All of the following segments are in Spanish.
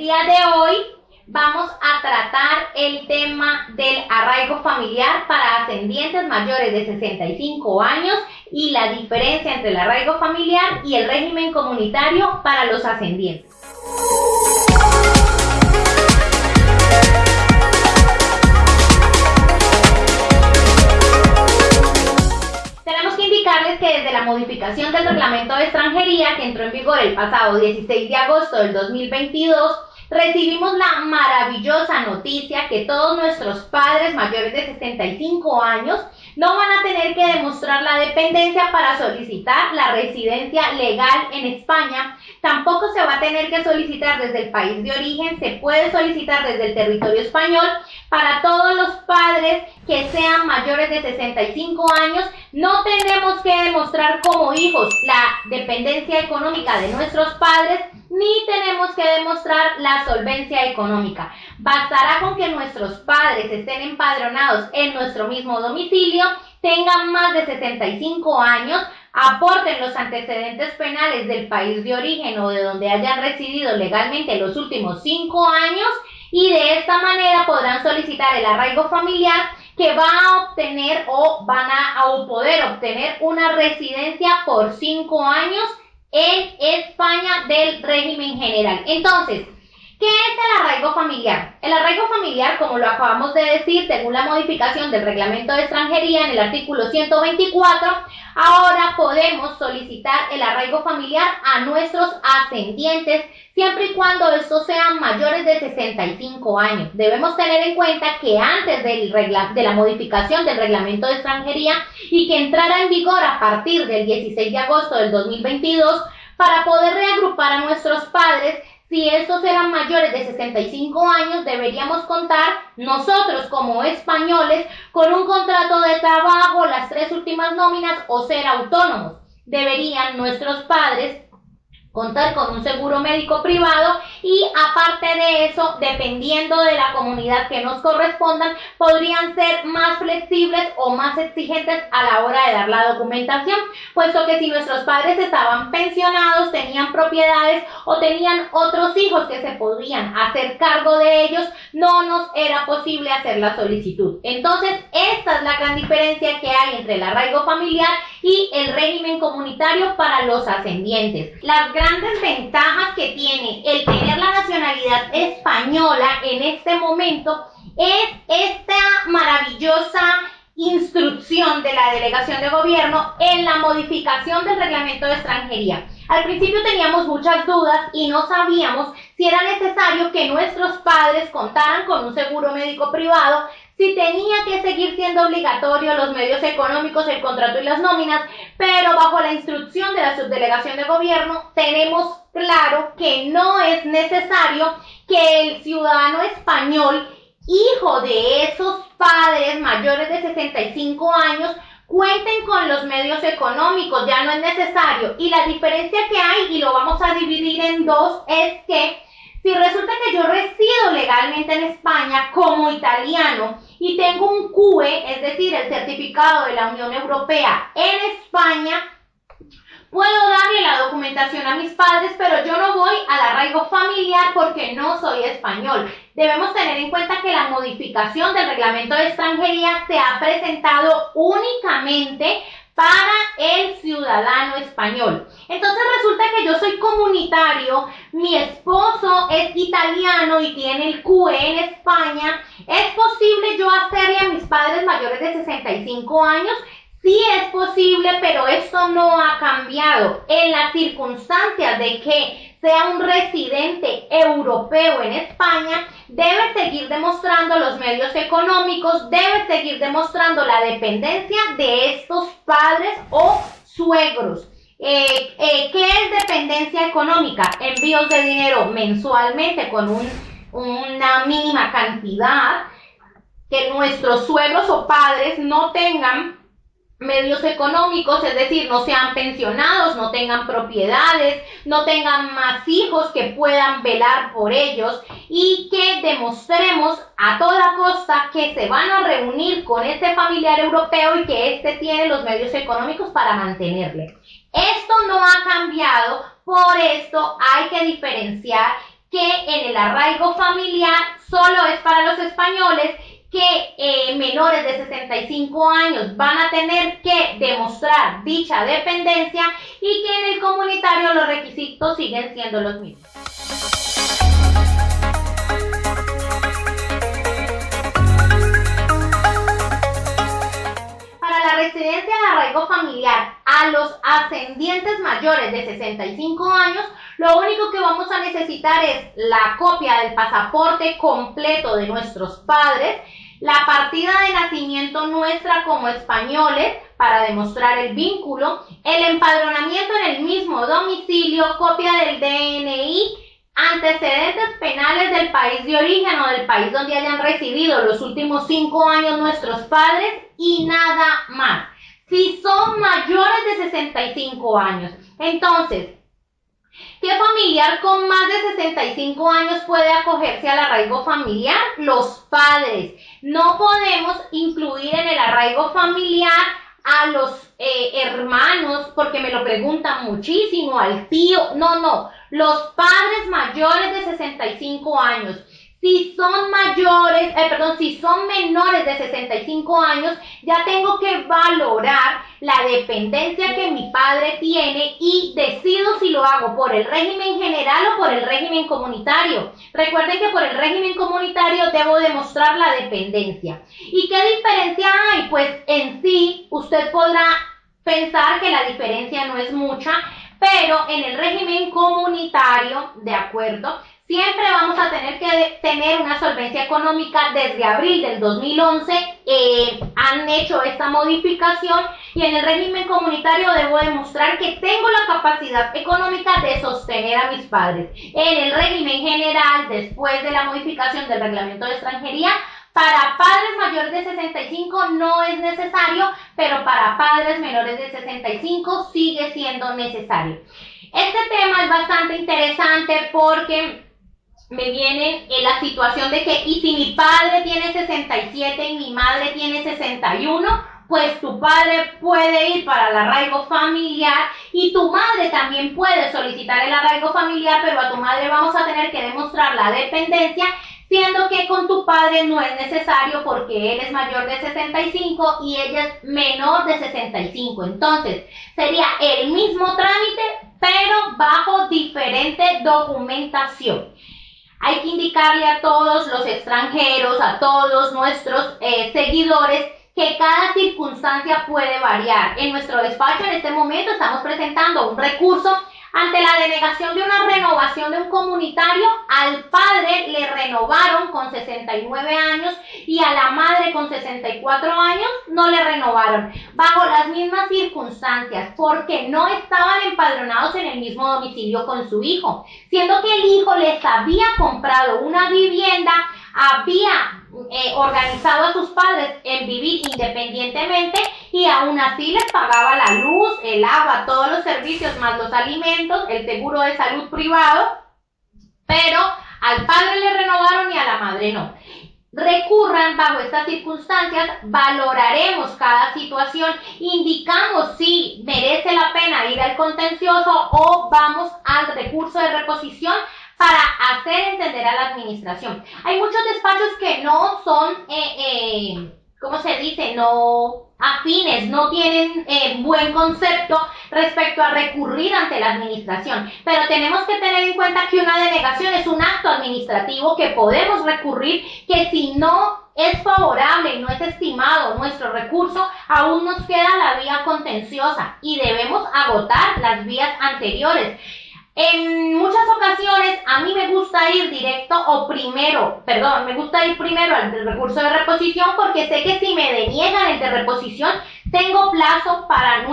día de hoy vamos a tratar el tema del arraigo familiar para ascendientes mayores de 65 años y la diferencia entre el arraigo familiar y el régimen comunitario para los ascendientes. Tenemos que indicarles que desde la modificación del reglamento de extranjería que entró en vigor el pasado 16 de agosto del 2022, recibimos la maravillosa noticia que todos nuestros padres mayores de 65 años no van a tener que demostrar la dependencia para solicitar la residencia legal en España. Tampoco se va a tener que solicitar desde el país de origen, se puede solicitar desde el territorio español. Para todos los padres que sean mayores de 65 años, no tenemos que demostrar como hijos la dependencia económica de nuestros padres, ni tenemos que demostrar la solvencia económica. Bastará con que nuestros padres estén empadronados en nuestro mismo domicilio, tengan más de 65 años, aporten los antecedentes penales del país de origen o de donde hayan residido legalmente los últimos 5 años, y de esta manera podrán solicitar el arraigo familiar, que va a obtener o van a poder obtener una residencia por 5 años en España del régimen general. Entonces, ¿qué es el arraigo familiar? El arraigo familiar, como lo acabamos de decir, según la modificación del reglamento de extranjería en el artículo 124, ahora podemos solicitar el arraigo familiar a nuestros ascendientes, siempre y cuando estos sean mayores de 65 años. Debemos tener en cuenta que antes de la modificación del reglamento de extranjería y que entrara en vigor a partir del 16 de agosto del 2022, para poder reagrupar a nuestros padres, si estos eran mayores de 65 años, deberíamos contar nosotros como españoles con un contrato de trabajo, las 3 últimas nóminas o ser autónomos. Deberían nuestros padres contar con un seguro médico privado y aparte de eso, dependiendo de la comunidad que nos correspondan, podrían ser más flexibles o más exigentes a la hora de dar la documentación, puesto que si nuestros padres estaban pensionados, tenían propiedades o tenían otros hijos que se podían hacer cargo de ellos, no nos era posible hacer la solicitud. Entonces, esta es la gran diferencia que hay entre el arraigo familiar y el régimen comunitario para los ascendientes. Las grandes ventajas que tiene el tener la nacionalidad española en este momento es esta maravillosa instrucción de la delegación de gobierno en la modificación del reglamento de extranjería. Al principio teníamos muchas dudas y no sabíamos si era necesario que nuestros padres contaran con un seguro médico privado, si tenía que seguir siendo obligatorio los medios económicos, el contrato y las nóminas, pero bajo la instrucción de la subdelegación de gobierno tenemos claro que no es necesario que el ciudadano español, hijo de esos padres mayores de 65 años, cuenten con los medios económicos, ya no es necesario. Y la diferencia que hay, y lo vamos a dividir en dos, es que si resulta que yo resido legalmente en España como italiano y tengo un CUE, es decir, el certificado de la Unión Europea en España, puedo darle la documentación a mis padres, pero yo no voy al arraigo familiar porque no soy español. Debemos tener en cuenta que la modificación del reglamento de extranjería se ha presentado únicamente para el ciudadano español. Entonces resulta que yo soy comunitario, mi esposo es italiano y tiene el CUE en España. ¿Es posible yo hacerle a mis padres mayores de 65 años? Sí es posible, pero esto no ha cambiado. En las circunstancias de que sea un residente europeo en España, debe seguir demostrando los medios económicos, debe seguir demostrando la dependencia de estos padres o suegros. ¿Qué es dependencia económica? Envíos de dinero mensualmente con una mínima cantidad, que nuestros suegros o padres no tengan medios económicos, es decir, no sean pensionados, no tengan propiedades, no tengan más hijos que puedan velar por ellos, y que demostremos a toda costa que se van a reunir con este familiar europeo y que éste tiene los medios económicos para mantenerle. Esto no ha cambiado, por esto hay que diferenciar que en el arraigo familiar solo es para los españoles, que menores de 65 años van a tener que demostrar dicha dependencia y que en el comunitario los requisitos siguen siendo los mismos. Para la residencia de arraigo familiar a los ascendientes mayores de 65 años, lo único que vamos a necesitar es la copia del pasaporte completo de nuestros padres, la partida de nacimiento nuestra como españoles para demostrar el vínculo, el empadronamiento en el mismo domicilio, copia del DNI, antecedentes penales del país de origen o del país donde hayan residido los últimos 5 años nuestros padres y nada más. Si son mayores de 65 años, entonces, ¿qué familiar con más de 65 años puede acogerse al arraigo familiar? Los padres. No podemos incluir en el arraigo familiar a los hermanos, porque me lo preguntan muchísimo, al tío. No. Los padres mayores de 65 años. Si son si son menores de 65 años, ya tengo que valorar la dependencia que mi padre tiene y decido si lo hago por el régimen general o por el régimen comunitario. Recuerden que por el régimen comunitario debo demostrar la dependencia. ¿Y qué diferencia hay? Pues en sí, usted podrá pensar que la diferencia no es mucha, pero en el régimen comunitario, ¿de acuerdo?, siempre vamos a tener que tener una solvencia económica. Desde abril del 2011 han hecho esta modificación y en el régimen comunitario debo demostrar que tengo la capacidad económica de sostener a mis padres. En el régimen general, después de la modificación del reglamento de extranjería, para padres mayores de 65 no es necesario, pero para padres menores de 65 sigue siendo necesario. Este tema es bastante interesante porque me viene en la situación de que, ¿y si mi padre tiene 67 y mi madre tiene 61? Pues tu padre puede ir para el arraigo familiar y tu madre también puede solicitar el arraigo familiar, pero a tu madre vamos a tener que demostrar la dependencia, siendo que con tu padre no es necesario porque él es mayor de 65 y ella es menor de 65. Entonces, sería el mismo trámite, pero bajo diferente documentación. Hay que indicarle a todos los extranjeros, a todos nuestros seguidores, que cada circunstancia puede variar. En nuestro despacho en este momento estamos presentando un recurso ante la denegación de una renovación de un comunitario. Al padre le renovaron con 69 años y a la madre con 64 años no le renovaron, bajo las mismas circunstancias, porque no estaban empadronados en el mismo domicilio con su hijo, siendo que el hijo les había comprado una vivienda, había organizado a sus padres en vivir independientemente y aún así les pagaba la luz, el agua, todos los servicios más los alimentos, el seguro de salud privado, pero al padre le renovaron y a la madre no. Recurran bajo estas circunstancias, valoraremos cada situación, indicamos si merece la pena ir al contencioso o vamos al recurso de reposición para hacer entender a la administración. Hay muchos despachos que no son, ¿cómo se dice?, no afines, no tienen buen concepto respecto a recurrir ante la administración, pero tenemos que tener en cuenta que una denegación es un acto administrativo que podemos recurrir, que si no es favorable y no es estimado nuestro recurso, aún nos queda la vía contenciosa y debemos agotar las vías anteriores. En muchas ocasiones a mí me gusta ir me gusta ir primero al del recurso de reposición, porque sé que si me deniegan el de reposición, tengo plazo para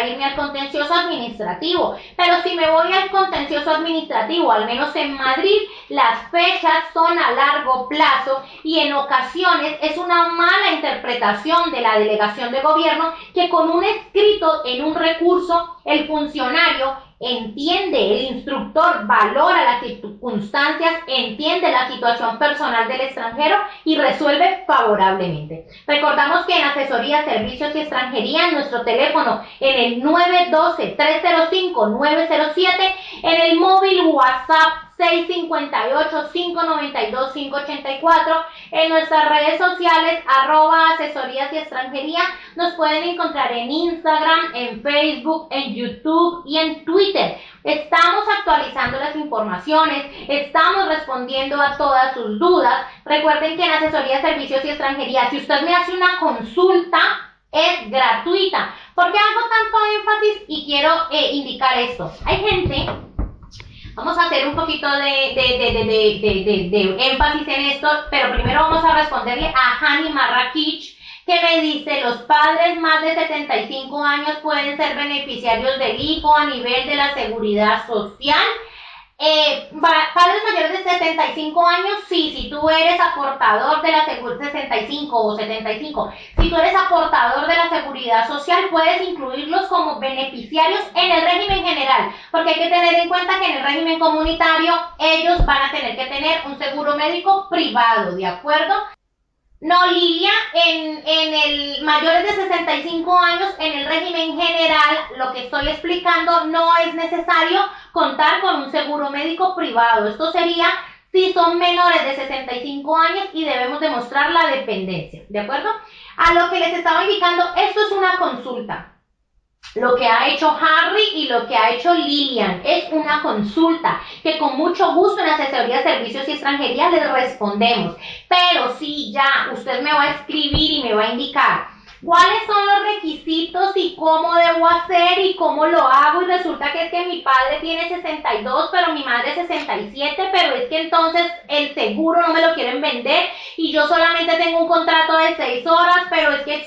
irme al contencioso administrativo. Pero si me voy al contencioso administrativo, al menos en Madrid, las fechas son a largo plazo y en ocasiones es una mala interpretación de la delegación de gobierno que con un escrito en un recurso el funcionario entiende, el instructor valora las circunstancias, entiende la situación personal del extranjero y resuelve favorablemente. Recordamos que en Asesoría, Servicios y Extranjería, en nuestro teléfono en el 912-305-907, en el móvil WhatsApp 658-592-584. En nuestras redes sociales, @asesorías y extranjería, nos pueden encontrar en Instagram, en Facebook, en YouTube y en Twitter. Estamos actualizando las informaciones, estamos respondiendo a todas sus dudas. Recuerden que en Asesoría, Servicios y Extranjería, si usted me hace una consulta, es gratuita. ¿Por qué hago tanto énfasis y quiero indicar esto? Hay gente, vamos a hacer un poquito de énfasis en esto, pero primero vamos a responderle a Hani Marrakech, que me dice: los padres más de 75 años pueden ser beneficiarios del ICO a nivel de la seguridad social. Padres mayores de 75 años, sí, si tú eres aportador de la seguridad 65 o 75, si tú eres aportador de la seguridad social, puedes incluirlos como beneficiarios en el régimen general, porque hay que tener en cuenta que en el régimen comunitario ellos van a tener que tener un seguro médico privado, ¿de acuerdo? No, Lilia, en el mayores de 65 años, en el régimen general, lo que estoy explicando, no es necesario contar con un seguro médico privado. Esto sería si son menores de 65 años y debemos demostrar la dependencia, ¿de acuerdo? A lo que les estaba indicando, esto es una consulta. Lo que ha hecho Harry y lo que ha hecho Lilian es una consulta que con mucho gusto en Asesoría, Servicios y Extranjería les respondemos. Pero si ya usted me va a escribir y me va a indicar cuáles son los requisitos y cómo debo hacer y cómo lo hago, y resulta que es que mi padre tiene 62 pero mi madre 67, pero es que entonces el seguro no me lo quieren vender y yo solamente tengo un contrato de 6 horas, pero es que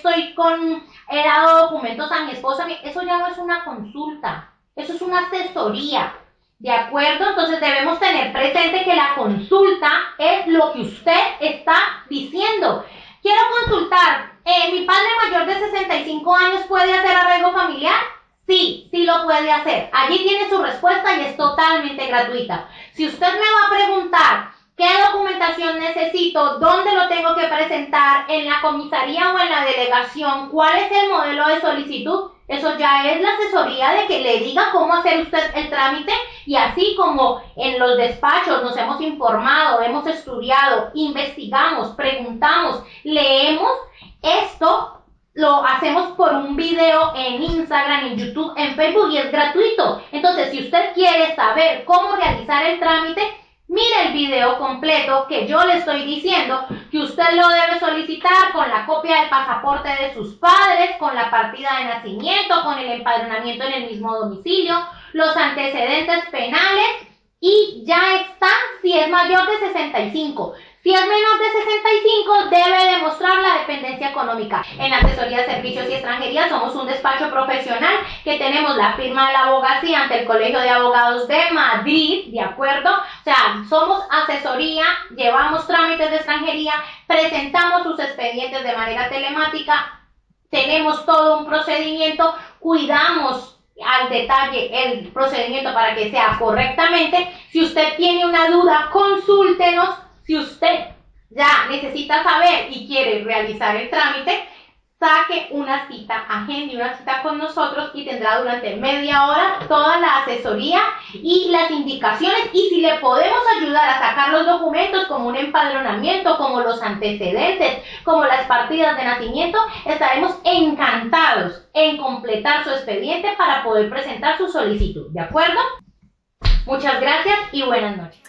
he dado documentos a mi esposa, eso ya no es una consulta, eso es una asesoría, ¿de acuerdo? Entonces debemos tener presente que la consulta es lo que usted está diciendo. Quiero consultar, ¿mi padre mayor de 65 años puede hacer arraigo familiar? Sí, sí lo puede hacer. Allí tiene su respuesta y es totalmente gratuita. Si usted me va a preguntar ¿qué documentación necesito? ¿Dónde lo tengo que presentar? ¿En la comisaría o en la delegación? ¿Cuál es el modelo de solicitud? Eso ya es la asesoría de que le diga cómo hacer usted el trámite, y así como en los despachos nos hemos informado, hemos estudiado, investigamos, preguntamos, leemos, esto lo hacemos por un video en Instagram, en YouTube, en Facebook, y es gratuito. Entonces, si usted quiere saber cómo realizar el trámite, mire el video completo que yo le estoy diciendo que usted lo debe solicitar con la copia del pasaporte de sus padres, con la partida de nacimiento, con el empadronamiento en el mismo domicilio, los antecedentes penales, y ya está si es mayor de 65. Si es menor de 65, debe demostrar la dependencia económica. En Asesoría, Servicios y Extranjería somos un despacho profesional que tenemos la firma de la abogacía ante el Colegio de Abogados de Madrid, ¿de acuerdo? O sea, somos asesoría, llevamos trámites de extranjería, presentamos sus expedientes de manera telemática, tenemos todo un procedimiento, cuidamos al detalle el procedimiento para que sea correctamente. Si usted tiene una duda, consúltenos. Si usted ya necesita saber y quiere realizar el trámite, saque una cita, agende una cita con nosotros y tendrá durante media hora toda la asesoría y las indicaciones, y si le podemos ayudar a sacar los documentos como un empadronamiento, como los antecedentes, como las partidas de nacimiento, estaremos encantados en completar su expediente para poder presentar su solicitud, ¿de acuerdo? Muchas gracias y buenas noches.